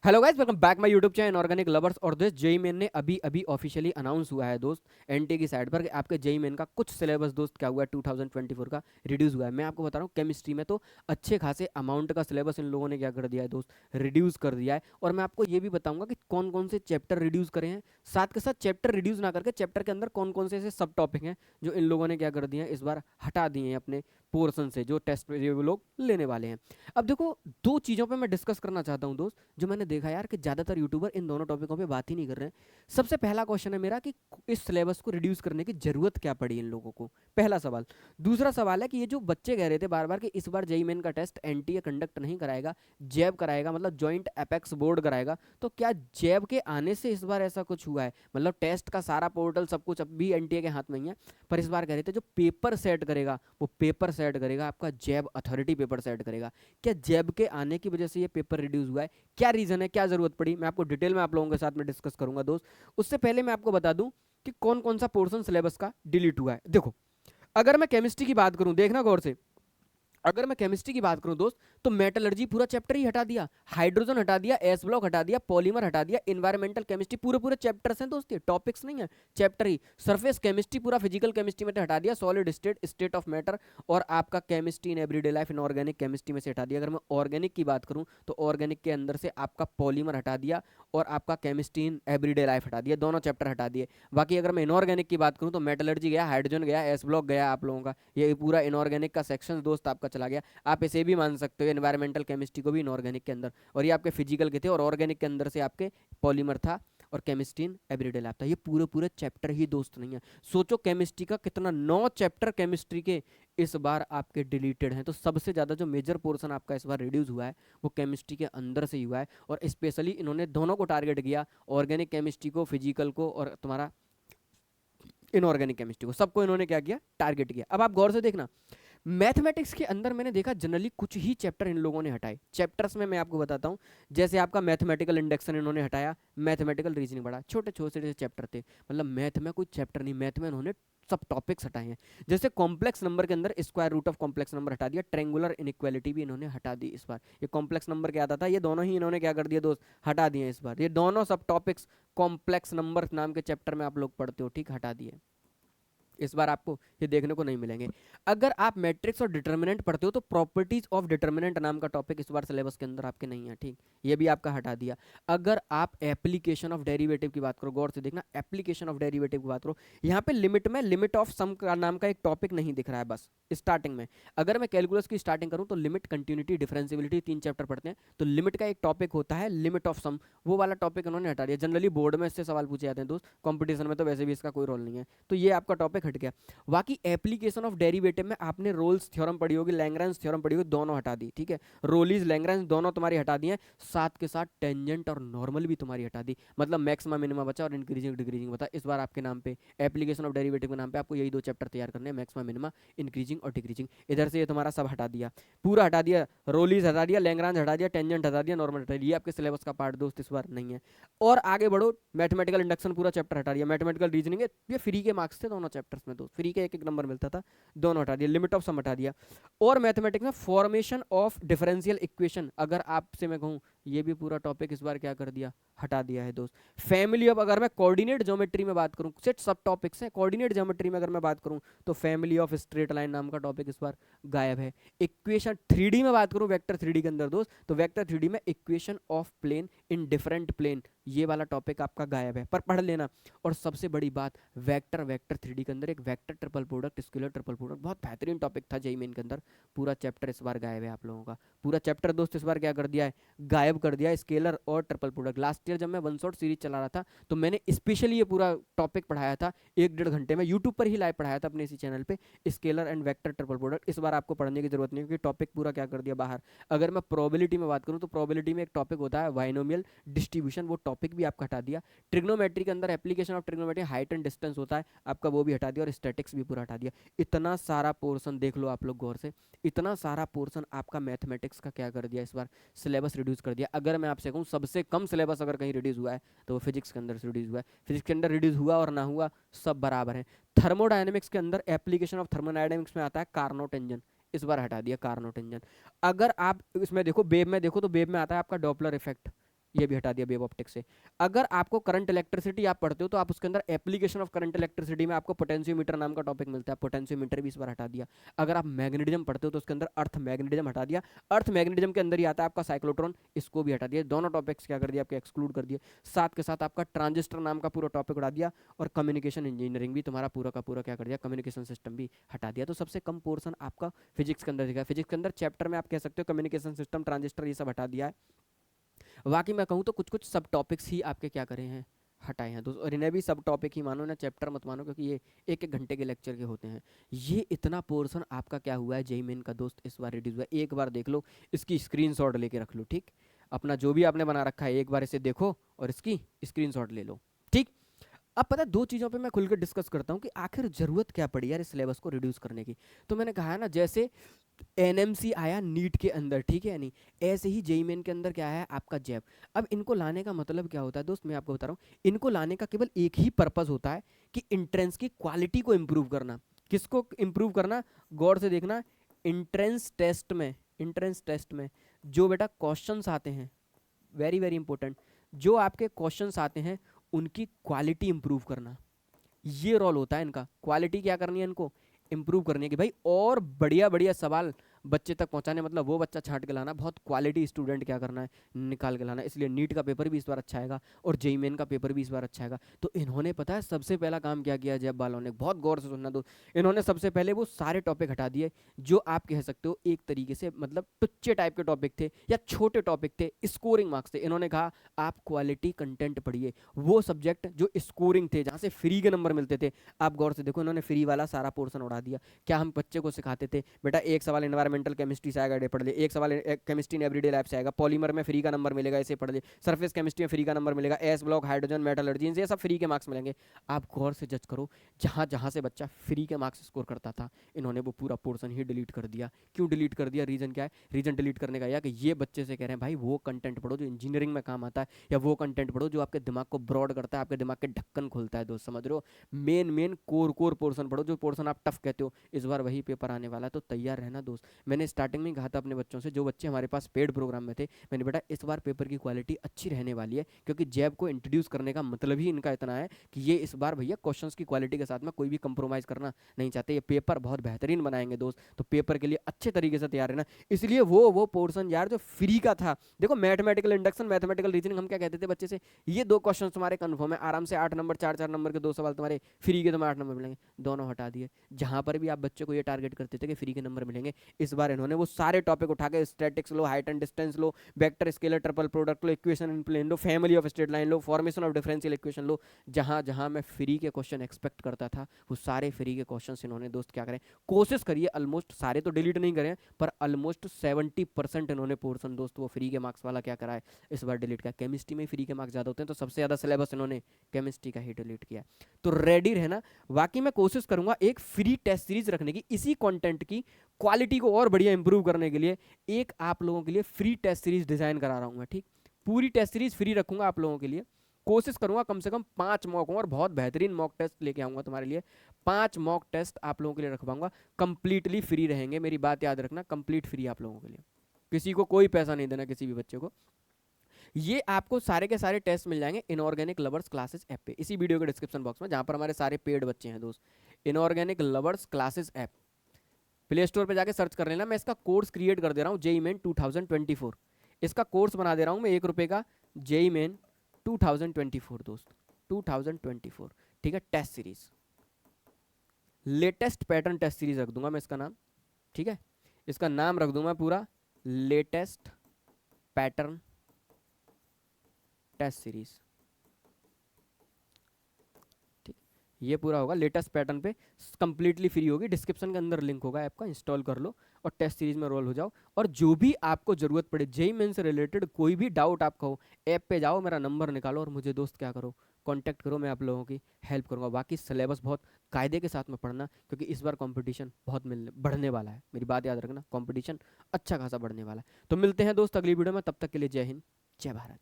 Hello guys, welcome back my YouTube channel organic lovers. और दोस्त JEE main ने अभी अभी ऑफिशियली अनाउंस हुआ है दोस्त एनटीए की साइड पर कि आपके जेई मेन का कुछ सिलेबस दोस्त क्या हुआ है 2024 का रिड्यूस हुआ है। मैं आपको बता रहा हूँ केमिस्ट्री में तो अच्छे खासे अमाउंट का सिलेबस इन लोगों ने क्या कर दिया है दोस्त, रिड्यूस कर दिया है। और मैं आपको ये भी बताऊंगा कि कौन कौन से चैप्टर रिड्यूस करे हैं, साथ के साथ चैप्टर रिड्यूस ना करके चैप्टर के अंदर कौन कौन से ऐसे सब टॉपिक हैं जो इन लोगों ने क्या कर दिए हैं, इस बार हटा दिए हैं अपने पोर्सन से, जो टेस्ट में वो लोग लेने वाले हैं। अब देखो, दो चीज़ों पे मैं डिस्कस करना चाहता हूँ दोस्त, जो मैंने देखा यार कि ज़्यादातर यूट्यूबर इन दोनों टॉपिकों पे बात ही नहीं कर रहे हैं। सबसे पहला क्वेश्चन है मेरा कि इस सिलेबस को रिड्यूस करने की ज़रूरत क्या पड़ी इन लोगों को, पहला सवाल। दूसरा सवाल है कि ये जो बच्चे कह रहे थे बार बार कि इस बार जेई मेन का टेस्ट एनटीए कंडक्ट नहीं कराएगा, जैब कराएगा, मतलब जॉइंट एपेक्स बोर्ड कराएगा, तो क्या जैब के आने से इस बार ऐसा कुछ हुआ है? मतलब टेस्ट का सारा पोर्टल सब कुछ अब भी एनटीए के हाथ में ही है, पर इस बार कह रहे थे जो पेपर सेट करेगा वो पेपर सेट करेगा आपका जैब अथॉरिटी, पेपर सेट करेगा। क्या जैब के आने की वजह से ये पेपर रिड्यूस हुआ है? क्या रीजन है, क्या जरूरत पड़ी, मैं आपको डिटेल में आप लोगों के साथ में डिस्कस करूंगा दोस्त। उससे पहले मैं आपको बता दूं कि कौन कौन सा पोर्शन सिलेबस का डिलीट हुआ है। देखो, अगर मैं केमिस्ट्री की बात करूं, देखना गौर से, अगर मैं केमिस्ट्री की बात करूं दोस्त, तो मेटलर्जी पूरा चैप्टर ही हटा दिया, हाइड्रोजन हटा दिया, एस ब्लॉक हटा दिया, पॉलीमर हटा दिया, इन्वायरमेंटल केमिस्ट्री, पूरे पूरे चैप्टर्स हैं दोस्त, ये टॉपिक्स नहीं है, चैप्टर ही। सरफेस केमिस्ट्री पूरा फिजिकल केमिस्ट्री में से हटा दिया, solid state, state of matter, और आपका chemistry in everyday life inorganic chemistry में से हटा दिया। अगर मैं ऑर्गेनिक की बात करूं तो ऑर्गेनिक के अंदर से आपका पॉलीमर हटा दिया और आपका केमिस्ट्री इन एवरीडे लाइफ हटा दिया, दोनों चैप्टर हटा दिए। बाकी अगर मैं इनऑर्गेनिक की बात करूं तो मेटलर्जी गया, हाइड्रोजन गया, एस ब्लॉक गया आप लोगों का, ये पूरा इनऑर्गेनिक का सेक्शन दोस्त आपका चला गया। आप इसे भी मान सकते हो एनवायरमेंटल केमिस्ट्री को भी इनऑर्गेनिक के अंदर, और ये आपके फिजिकल के थे, और ऑर्गेनिक के अंदर से आपके पॉलीमर था और केमिस्ट्री इन एवरीडे लैब था। ये पूरे पूरे चैप्टर ही दोस्त नहीं है। सोचो केमिस्ट्री का कितना, 9 चैप्टर केमिस्ट्री के इस बार आपके डिलीटेड हैं। तो सबसे ज़्यादा जो मेजर पोर्शन आपका इस बार रिड्यूस हुआ है वो केमिस्ट्री के अंदर से ही हुआ है, और स्पेशली इन्होंने दोनों को टारगेट किया, ऑर्गेनिक केमिस्ट्री को, फिजिकल को, और तुम्हारा इनऑर्गेनिक केमिस्ट्री को, सबको इन्होंने क्या किया, टारगेट किया। अब आप गौर से देखना, मैथमेटिक्स के अंदर मैंने देखा जनरली कुछ ही चैप्टर इन लोगों ने हटाए। चैप्टर्स में मैं आपको बताता हूँ, जैसे आपका मैथमेटिकल इंडेक्शन इन्होंने हटाया, मैथमेटिकल रीजनिंग बढ़ा, छोटे छोटे से चैप्टर थे, मतलब मैथ में कोई चैप्टर नहीं, मैथ में इन्होंने सब टॉपिक्स हटाए हैं। जैसे कॉम्प्लेक्स नंबर के अंदर square root of complex number हटा दिया, ट्रेंगुलर इनइक्वालिटी भी इन्होंने हटा दी इस बार। ये कॉम्प्लेक्स नंबर क्या आता था, ये दोनों ही इन्होंने क्या कर दिया दोस्त, हटा दिए इस बार। ये दोनों सब टॉपिक्स कॉम्प्लेक्स नंबर नाम के चैप्टर में आप लोग पढ़ते हो, ठीक, हटा दिए। इस बार आपको ये देखने को नहीं मिलेंगे। अगर आप मैट्रिक्स और डिटर्मिनेंट पढ़ते हो तो प्रॉपर्टीज ऑफ डिटर्मिनेंट नाम का टॉपिक इस बार सिलेबस के अंदर आपके नहीं है, ठीक, ये भी आपका हटा दिया। अगर आप एप्लीकेशन ऑफ डेरिवेटिव की बात करो, गौर से देखना, एप्लीकेशन ऑफ डेरिवेटिव की बात करो, यहाँ पे लिमिट में लिमिट ऑफ सम का नाम का एक टॉपिक नहीं दिख रहा है बस स्टार्टिंग में। अगर मैं कैलकुलस की स्टार्टिंग करूँ तो लिमिट, कंटिन्यूटी, डिफरेंशियबिलिटी, 3 चैप्टर पढ़ते हैं, तो लिमिट का एक टॉपिक होता है लिमिट ऑफ सम, वो वाला टॉपिक उन्होंने हटा दिया। जनरली बोर्ड में इससे सवाल पूछे जाते हैं दोस्त, कॉम्पिटिशन में तो वैसे भी इसका कोई रोल नहीं है, तो ये आपका टॉपिक हट गया। बाकी एप्लीकेशन ऑफ डेरिवेटिव में आपने रोल्स थ्योरम पढ़ी होगी, लैग्रेंज थ्योरम पढ़ी होगी, दोनों हटा दी, ठीक है, रोलीज लैग्रेंज दोनों तुम्हारी हटा दी हैं, साथ के साथ टेंजेंट और नॉर्मल भी तुम्हारी हटा दी, मतलब मैक्सिमम मिनिमम बचा और इंक्रीजिंग डिक्रीजिंग बता। इस बार आपके नाम पे एप्लीकेशन ऑफ डेरिवेटिव के नाम पे आपको यही 2 चैप्टर तैयार करने हैं, मैक्सिमम मिनिमम, इंक्रीजिंग और डिक्रीजिंग। इधर से ये तुम्हारा सब हटा दिया, पूरा हटा दिया, रोलीज हटा दिया, लैग्रेंज हटा दिया, टेंजेंट हटा दिया, नॉर्मल हटा दिया। ये आपके सिलेबस का पार्ट दोस्त इस बार नहीं है। और आगे बढ़ो, मैथमेटिकल इंडक्शन पूरा चैप्टर हटा दिया, मैथमेटिकल रीजनिंग है, ये फ्री के मार्क्स थे दोनों चैप्टर्स में, दोस्त फ्री के एक एक नंबर मिलता था, दोनों हटा दिया, लिमिट ऑफ सम हटा दिया। और मैथमेटिक्स में फॉर्मेशन ऑफ डिफरेंशियल इक्वेशन, अगर आपसे मैं कहूँ, ये भी पूरा टॉपिक इस बार क्या कर दिया, हटा दिया है दोस्त। फैमिली ऑफ, अगर मैं कोऑर्डिनेट ज्योमेट्री में बात करूँ, सेट सब टॉपिक्स हैं, कोऑर्डिनेट ज्योमेट्री में अगर मैं बात करूँ तो फैमिली ऑफ स्ट्रेट लाइन नाम का टॉपिक इस बार गायब है। इक्वेशन 3D में बात करूँ, वेक्टर 3D के अंदर दोस्त, तो वेक्टर 3D में equation of plane in different plane, ये वाला टॉपिक आपका गायब है, पर पढ़ लेना। और सबसे बड़ी बात, वेक्टर, वेक्टर 3D के अंदर एक vector triple product, scalar triple product, बहुत बेहतरीन टॉपिक था जेईई मेन के अंदर, पूरा चैप्टर इस बार गायब है आप लोगों का। पूरा चैप्टर दोस्त इस बार क्या कर दिया है, गायब कर दिया है, स्केलर और ट्रिपल प्रोडक्ट। लास्ट ईयर जब मैं वन शॉट सीरीज चला रहा था तो मैंने स्पेशली ये पूरा टॉपिक पढ़ाया था, 1 डेढ़ घंटे में यूट्यूब पर ही लाइव पढ़ाया था अपने इसी चैनल पे, scalar and vector triple product. इस बार आपको पढ़ने की जरूरत नहीं, क्योंकि टॉपिक पूरा क्या कर दिया बाहर। अगर मैं प्रोबेबिलिटी में बात करूँ तो प्रोबेबिलिटी में एक टॉपिक होता है बाइनोमियल डिस्ट्रीब्यूशन, वो टॉपिक भी आपका हटा दिया। ट्रिग्नोमेट्री के अंदर application of trigonometry, height and distance होता है आपका, वो भी हटा दिया, और स्टैटिक्स भी पूरा हटा दिया। इतना सारा पोर्शन देख लो आप लोग गौर से, इतना सारा पोर्शन आपका मैथमेटिक्स का क्या कर दिया इस बार, सिलेबस रिड्यूस कर दिया। अगर मैं आपसे कहूँ सबसे कम सिलेबस अगर कहीं रिड्यूस हुआ है तो वो फिजिक्स के अंदर से रिड्यूस हुआ है। फिजिक्स के अंदर रिड्यूस हुआ और ना हुआ सब बराबर है। थर्मोडायनेमिक्स के अंदर एप्लीकेशन ऑफ थर्मोडायनेमिक्स में आता है कार्नोट इंजन, इस बार हटा दिया कार्नोट इंजन। अगर आप इसमें देखो, बेब में देखो तो बेब में आता है आपका डॉपलर इफेक्ट, ये भी हटा दिया वेव ऑप्टिक्स से। अगर आपको करंट इलेक्ट्रिसिटी आप पढ़ते हो तो आप उसके अंदर एप्लीकेशन ऑफ करंट इलेक्ट्रिसिटी में आपको पोटेंशियोमीटर नाम का टॉपिक मिलता है, पोटेंशियोमीटर भी इस बार हटा दिया। अगर आप मैग्नेटिज्म पढ़ते हो तो उसके अंदर अर्थ मैग्नेटिज्म हटा दिया, अर्थ मैग्नेटिज्म के अंदर ही आता है आपका साइक्लोट्रॉन, इसको भी हटा दिया। दोनों टॉपिक्स क्या कर दिया आपके एक्सक्लूड कर दिए। साथ के साथ आपका ट्रांजिस्टर नाम का पूरा टॉपिक उड़ा दिया, और कम्युनिकेशन इंजीनियरिंग भी तुम्हारा पूरा का पूरा क्या कर दिया, कम्युनिकेशन सिस्टम भी हटा दिया। तो सबसे कम पोर्शन आपका फिजिक्स के अंदर दिखा। फिजिक्स के अंदर चैप्टर में आप कह सकते हो कम्युनिकेशन सिस्टम, ट्रांजिस्टर, ये सब हटा दिया है। बाकी मैं कहूँ तो कुछ कुछ सब टॉपिक्स ही आपके क्या करे हैं, हटाए हैं दोस्तों। और इन्हें भी सब टॉपिक ही मानो ना, चैप्टर मत मानो, क्योंकि ये एक एक घंटे के लेक्चर के होते हैं। ये इतना पोर्शन आपका क्या हुआ है जेईई मेन का दोस्त इस बार रिड्यूस हुआ है। एक बार देख लो, इसकी स्क्रीनशॉट लेके रख लो, ठीक। अपना जो भी आपने बना रखा है एक बार इसे देखो और इसकी स्क्रीनशॉट ले लो, ठीक। अब पता है दो चीज़ों पे मैं खुलकर डिस्कस करता हूँ कि आखिर ज़रूरत क्या पड़ी यार इस सिलेबस को रिड्यूस करने की। तो मैंने कहा है ना, जैसे एनएमसी आया नीट के अंदर, ठीक है, नहीं ऐसे ही जेईई मेन के अंदर क्या है आपका जैब। अब इनको लाने का मतलब क्या होता है दोस्त, मैं आपको बता रहा हूँ। इनको लाने का केवल एक ही पर्पस होता है कि इंट्रेंस की क्वालिटी को इम्प्रूव करना। किसको इम्प्रूव करना, गौर से देखना। इंट्रेंस टेस्ट में, इंट्रेंस टेस्ट में जो बेटा क्वेश्चंस आते हैं, वेरी वेरी इंपॉर्टेंट, जो आपके क्वेश्चंस आते हैं उनकी क्वालिटी इंप्रूव करना, ये रोल होता है इनका। क्वालिटी क्या करनी है इनको, इंप्रूव करनी है कि भाई और बढ़िया बढ़िया सवाल बच्चे तक पहुंचाने, मतलब वो बच्चा छांट के लाना, बहुत क्वालिटी स्टूडेंट क्या करना है, निकाल के लाना। इसलिए नीट का पेपर भी इस बार अच्छा आएगा और जेईई मेन का पेपर भी इस बार अच्छा आएगा। तो इन्होंने पता है सबसे पहला काम क्या किया जैब वालों ने, बहुत गौर से सुनना दो। इन्होंने सबसे पहले वो सारे टॉपिक हटा दिए जो आप कह सकते हो एक तरीके से मतलब टुच्चे टाइप के टॉपिक थे या छोटे टॉपिक थे, स्कोरिंग मार्क्स थे। इन्होंने कहा आप क्वालिटी कंटेंट पढ़िए, वो सब्जेक्ट जो स्कोरिंग थे, जहाँ से फ्री के नंबर मिलते थे। आप गौर से देखो, इन्होंने फ्री वाला सारा पोर्शन उड़ा दिया। क्या हम बच्चे को सिखाते थे, बेटा एक सवाल एनवायरमेंटल केमिस्ट्री से आएगा, पढ़ ले। एक सवाल केमिस्ट्री इन एवरीडे लाइफ से आएगा, पॉलीमर में फ्री का नंबर मिलेगा, इसे पढ़ ले। सरफेस केमिस्ट्री में फ्री का नंबर मिलेगा, एस ब्लॉक, हाइड्रोजन, मेटलर्जी, ये सब फ्री के मार्क्स मिलेंगे। आप गौर से जज करो, जहाँ जहाँ से बच्चा फ्री के मार्क्स स्कोर करता था, इन्होंने वो पूरा पोर्शन ही डिलीट कर दिया। क्यों डिलीट कर दिया, रीजन क्या है, रीजन डिलीट करने का यह कि ये बच्चे से कह रहे हैं भाई वो कंटेंट पढ़ो जो इंजीनियरिंग में काम आता है, या वो कंटेंट पढ़ो जो आपके दिमाग को ब्रॉड करता है, आपके दिमाग के ढक्कन खोलता है दोस्त, समझ रहे हो। Main main core core portion पढ़ो, जो पोर्शन आप टफ कहते हो। इस बार वही पेपर आने वाला है, तो तैयार रहना दोस्त। मैंने स्टार्टिंग में कहा था अपने बच्चों से, जो बच्चे हमारे पास पेड प्रोग्राम में थे, मैंने बेटा इस बार पेपर की क्वालिटी अच्छी रहने वाली है, क्योंकि जैब को इंट्रोड्यूस करने का मतलब ही इनका इतना है कि ये इस बार भैया क्वेश्चंस की क्वालिटी के साथ में कोई भी कंप्रोमाइज़ करना नहीं चाहते। ये पेपर बहुत बेहतरीन बनाएंगे दोस्त, तो पेपर के लिए अच्छे तरीके से तैयार रहना। इसलिए वो पोर्शन यार जो फ्री का था, देखो मैथमेटिकल इंडक्शन, मैथमेटिकल रीजनिंग, हम क्या कहते थे बच्चे से, ये दो क्वेश्चन तुम्हारे कन्फर्म है, आराम से 8 नंबर, 4 4 नंबर के दो सवाल तुम्हारे फ्री के, तुम्हें 8 नंबर मिलेंगे, दोनों हटा दिए। जहां पर भी आप बच्चे को ये टारगेट करते थे कि फ्री के नंबर मिलेंगे, इस बार इन्होंने वो सारे टॉपिक उठा के, स्टैटिक्स लो, हाइट एंड डिस्टेंस लो, वेक्टर स्केलर ट्रिपल प्रोडक्ट लो, इक्वेशन इन प्लेन लो, फैमिली ऑफ स्ट्रेट लाइन लो, फॉर्मेशन ऑफ डिफरेंशियल इक्वेशन लो। जहां जहां मैं फ्री के क्वेश्चन एक्सपेक्ट करता था, वो सारे फ्री के क्वेश्चन इन्होंने दोस्त क्या करें, कोशिश करिए, ऑलमोस्ट सारे तो डिलीट नहीं करें, पर ऑलमोस्ट 70% इन्होंने पोर्शन दोस्त वो फ्री के मार्क्स वाला क्या करा है इस बार डिलीट किया। केमिस्ट्री में फ्री के मार्क्स ज़्यादा होते हैं, तो सबसे ज़्यादा सिलेबस इन्होंने केमिस्ट्री का ही डिलीट किया। तो रेडी रहना। बाकी मैं कोशिश करूंगा एक फ्री टेस्ट सीरीज रखने की, इसी कंटेंट की क्वालिटी को और बढ़िया इंप्रूव करने के लिए एक आप लोगों के लिए फ्री टेस्ट सीरीज डिजाइन करा रहा हूं मैं, ठीक। पूरी टेस्ट सीरीज फ्री रखूंगा आप लोगों के लिए। कोशिश करूंगा कम से कम 5 मॉक और बहुत बेहतरीन मॉक टेस्ट लेके आऊंगा तुम्हारे लिए। 5 मॉक टेस्ट आप लोगों के लिए रखवाऊंगा, कंप्लीटली फ्री रहेंगे, मेरी बात याद रखना, कंप्लीट फ्री आप लोगों के लिए। किसी को कोई पैसा नहीं देना, किसी भी बच्चे को। ये आपको सारे के सारे टेस्ट मिल जाएंगे इनऑर्गेनिक लवर्स क्लासेस ऐप पे, इसी वीडियो के डिस्क्रिप्शन बॉक्स में, जहां पर हमारे सारे पेड बच्चे हैं दोस्त। Inorganic lovers classes app play store पे जाके सर्च कर लेना। मैं इसका कोर्स क्रिएट कर दे रहा हूँ, जेईई मेन 2024। इसका कोर्स बना दे रहा हूँ मैं ₹1 का, जेईई मेन 2024 दोस्त, 2024, ठीक है। Test series, latest pattern test series रख दूंगा मैं इसका नाम, ठीक है। इसका नाम रख दूंगा पूरा लेटेस्ट पैटर्न टेस्ट सीरीज, ठीक। ये पूरा होगा लेटेस्ट पैटर्न पे, कंप्लीटली फ्री होगी, डिस्क्रिप्शन के अंदर लिंक होगा ऐप का, इंस्टॉल कर लो और टेस्ट सीरीज में रोल हो जाओ। और जो भी आपको जरूरत पड़े जेईई मेन से रिलेटेड, कोई भी डाउट आपका हो, ऐप पे जाओ, मेरा नंबर निकालो और मुझे दोस्त क्या करो, कांटेक्ट करो, मैं आप लोगों की हेल्प करूंगा। बाकी सिलेबस बहुत कायदे के साथ में पढ़ना, क्योंकि इस बार कंपटीशन बहुत बढ़ने वाला है, मेरी बात याद रखना, कंपटीशन अच्छा खासा बढ़ने वाला है। तो मिलते हैं दोस्त अगली वीडियो में, तब तक के लिए जय हिंद, जय भारत।